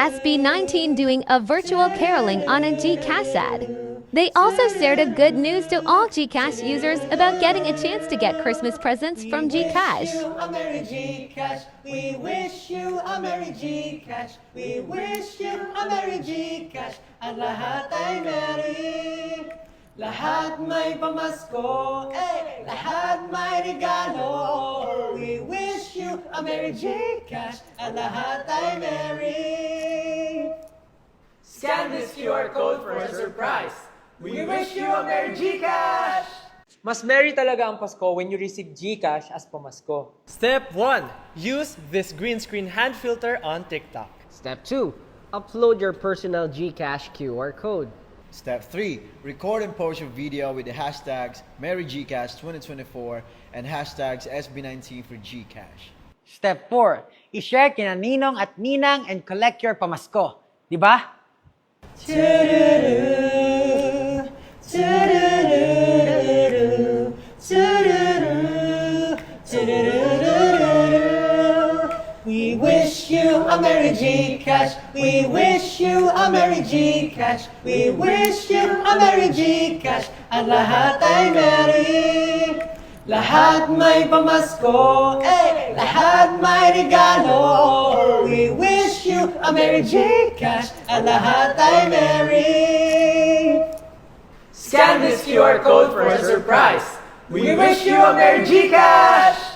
SB19 doing a virtual caroling on a GCash ad. They also shared a good news to all GCash users about getting a chance to get Christmas presents from GCash. We wish you a Merry GCash. We wish you a Merry GCash. At lahat ay merry. Lahat may pamasko, lahat may regalo. We wish you a Merry GCash. At lahat ay merry. Scan this QR code for a surprise. We wish you a Merry GCash! Mas merry talaga ang Pasko when you receive GCash as pamasko. Step 1. Use this green screen hand filter on TikTok. Step 2. Upload your personal GCash QR code. Step 3. Record and post your video with the hashtags MerryGcash2024 and hashtags SB19 for GCash. Step 4. I-share kina Ninong at Ninang and collect your pamasko. Diba? We wish you a Merry GCash. We wish you a Merry GCash. We wish you a Merry GCash. At lahat ay merry. Lahat may pamasko, lahat may regalo. We wish you a Merry GCash. At lahat ay merry. Scan this QR code for a surprise. We wish you a Merry GCash!